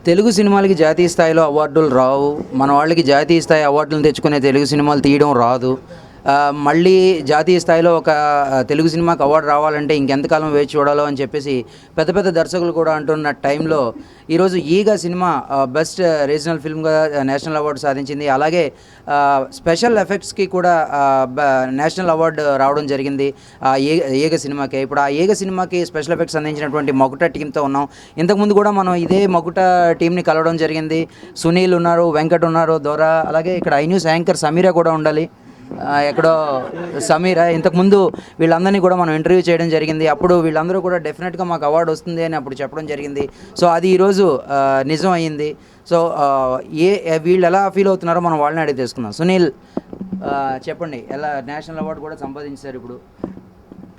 తెలుగు సినిమాలకి జాతీయ స్థాయిలో అవార్డులు రావు. మన వాళ్ళకి జాతీయ స్థాయి అవార్డులను తెచ్చుకునే తెలుగు సినిమాలు తీయడం రాదు. మళ్ళీ జాతీయ స్థాయిలో ఒక తెలుగు సినిమాకి అవార్డు రావాలంటే ఇంకెంతకాలం వేచి చూడాలో అని చెప్పేసి పెద్ద పెద్ద దర్శకులు కూడా అంటున్న టైంలో ఈరోజు ఈగ సినిమా బెస్ట్ రీజనల్ ఫిల్మ్గా నేషనల్ అవార్డు సాధించింది. అలాగే స్పెషల్ ఎఫెక్ట్స్కి కూడా నేషనల్ అవార్డు రావడం జరిగింది ఈగ సినిమాకి. ఇప్పుడు ఆ ఈగ సినిమాకి స్పెషల్ ఎఫెక్ట్స్ అందించినటువంటి మకుట టీంతో ఉన్నాం. ఇంతకుముందు కూడా మనం ఇదే మకుట టీంని కలవడం జరిగింది. సునీల్ ఉన్నారు, వెంకట్ ఉన్నారు, దొర, అలాగే ఇక్కడ ఐన్యూస్ యాంకర్ సమీరా కూడా ఉండాలి. ఎక్కడో సమీరా. ఇంతకుముందు వీళ్ళందరినీ కూడా మనం ఇంటర్వ్యూ చేయడం జరిగింది. అప్పుడు వీళ్ళందరూ కూడా డెఫినెట్గా మాకు అవార్డు వస్తుంది అని అప్పుడు చెప్పడం జరిగింది. సో అది ఈరోజు నిజం అయ్యింది. సో వీళ్ళు ఎలా ఫీల్ అవుతున్నారో మనం వాళ్ళని అడిగి తెలుసుకుందాం. సునీల్, చెప్పండి, ఎలా నేషనల్ అవార్డు కూడా సంపాదించారు ఇప్పుడు?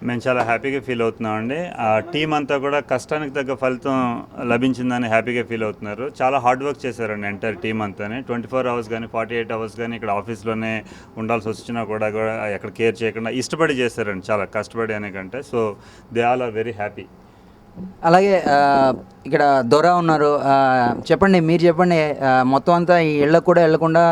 మేము చాలా హ్యాపీగా ఫీల్ అవుతున్నామండి. ఆ టీం అంతా కూడా కష్టానికి తగ్గ ఫలితం లభించిందని హ్యాపీగా ఫీల్ అవుతున్నారు. చాలా హార్డ్ వర్క్ చేశారండి ఎంటైర్ టీం అంతానే. 24 అవర్స్ కానీ 48 అవర్స్ కానీ ఇక్కడ ఆఫీస్లోనే ఉండాల్సి వచ్చినా కూడా ఎక్కడ కేర్ చేయకుండా ఇష్టపడి చేశారండి, చాలా కష్టపడి అనే కంటే. So they all are very happy. అలాగే ఇక్కడ దొర ఉన్నారు. చెప్పండి, మీరు చెప్పండి. మొత్తం అంతా ఈ ఇళ్ళకు కూడా వెళ్లకుండా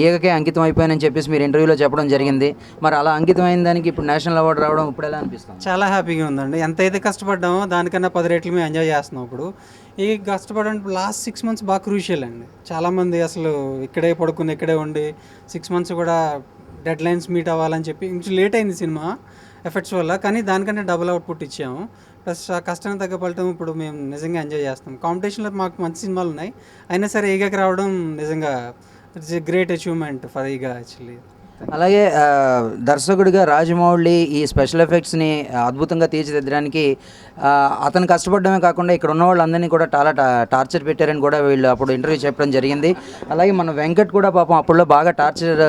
ఏకకే అంకితం అయిపోయానని చెప్పేసి మీరు ఇంటర్వ్యూలో చెప్పడం జరిగింది. మరి అలా అంకితం అయిన దానికి ఇప్పుడు నేషనల్ అవార్డు రావడం ఇప్పుడు ఎలా అనిపిస్తుంది? చాలా హ్యాపీగా ఉందండి. ఎంతైతే కష్టపడ్డామో దానికన్నా 10 రెట్లు మేము ఎంజాయ్ చేస్తున్నాం. ఇప్పుడు ఈ కష్టపడడానికి లాస్ట్ 6 months బాగా క్రూషియల్ అండి. చాలామంది అసలు ఇక్కడే పడుకుని ఇక్కడే ఉండి 6 months కూడా డెడ్ లైన్స్ మీట్ అవ్వాలని చెప్పి కొంచెం లేట్ అయింది సినిమా ఎఫెక్ట్స్ వల్ల. కానీ దానికంటే డబుల్ అవుట్పుట్ ఇచ్చాము. ప్లస్ కష్టాన్ని తగ్గ ఫలితం ఇప్పుడు మేము నిజంగా ఎంజాయ్ చేస్తాం. కాంపిటీషన్లో మాకు మంచి సినిమాలు ఉన్నాయి, అయినా సరే ఈగకి రావడం నిజంగా it's a great achievement for ఈగ యాక్చువల్లీ. అలాగే దర్శకుడిగా రాజమౌళి ఈ స్పెషల్ ఎఫెక్ట్స్ని అద్భుతంగా తీర్చిదిద్దడానికి అతను కష్టపడమే కాకుండా ఇక్కడ ఉన్న వాళ్ళందరినీ కూడా చాలా టార్చర్ పెట్టారని కూడా వీళ్ళు అప్పుడు ఇంటర్వ్యూ చెప్పడం జరిగింది. అలాగే మన వెంకట్ కూడా పాపం అప్పుడులో బాగా టార్చర్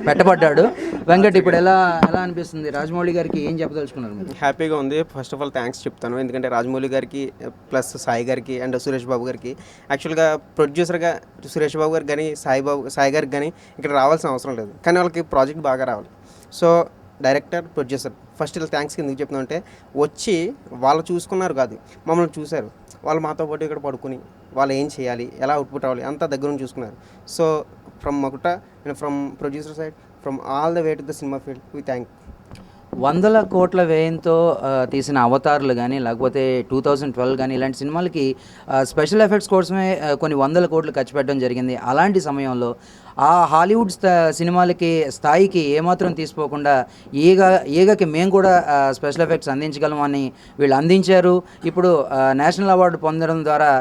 పెట్టబడ్డాడు. వెంకట్, ఇప్పుడు ఎలా అనిపిస్తుంది? రాజమౌళి గారికి ఏం చెప్పదలుచుకున్నారు మీరు? హ్యాపీగా ఉంది. ఫస్ట్ ఆఫ్ ఆల్ థ్యాంక్స్ చెప్తాను, ఎందుకంటే రాజమౌళి గారికి ప్లస్ సాయి గారికి అండ్ సురేష్ బాబు గారికి, యాక్చువల్గా ప్రొడ్యూసర్గా సురేష్ బాబు గారికి కానీ సాయి గారికి కానీ ఇక్కడ రావాల్సిన అవసరం లేదు, కానీ వాళ్ళకి ప్రాజెక్ట్ బాగా రావాలి. సో డైరెక్టర్, ప్రొడ్యూసర్ ఫస్ట్ ఇలా థ్యాంక్స్ ఎందుకు చెప్తున్నామంటే, వచ్చి వాళ్ళు చూసుకున్నారు కాదు, మమ్మల్ని చూశారు. వాళ్ళు మాతో పాటు ఇక్కడ పడుకుని వాళ్ళు ఏం చేయాలి, ఎలా అవుట్పుట్ అవ్వాలి అంతా దగ్గర నుంచి చూసుకున్నారు. So from Makuta and from producer side, from all the way to the cinema field, we thank. 100 కోట్ల వ్యయంతో తీసిన అవతార్లు కానీ లేకపోతే 2012 కానీ ఇలాంటి సినిమాలకి స్పెషల్ ఎఫెక్ట్స్ కోసమే కొన్ని 100 కోట్లు ఖర్చు పెట్టడం జరిగింది. అలాంటి సమయంలో ఆ హాలీవుడ్ సినిమాలకి స్థాయికి ఏమాత్రం తీసిపోకుండా ఈగకి మేము కూడా స్పెషల్ ఎఫెక్ట్స్ అందించగలమని వీళ్ళు అందించారు. ఇప్పుడు నేషనల్ అవార్డు పొందడం ద్వారా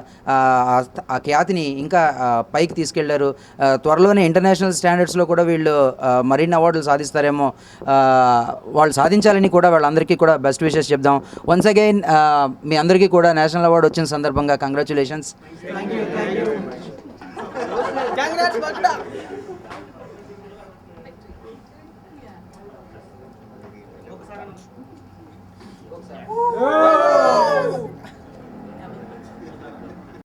ఆ ఖ్యాతిని ఇంకా పైకి తీసుకెళ్లారు. త్వరలోనే ఇంటర్నేషనల్ స్టాండర్డ్స్లో కూడా వీళ్ళు మరిన్ని అవార్డులు సాధిస్తారేమో. వాళ్ళు సాధించాలని కూడా వాళ్ళందరికీ కూడా బెస్ట్ విషెస్ చెప్దాం. వన్స్ అగైన్ మీ అందరికీ కూడా నేషనల్ అవార్డు వచ్చిన సందర్భంగా కంగ్రాచులేషన్స్. Congrats,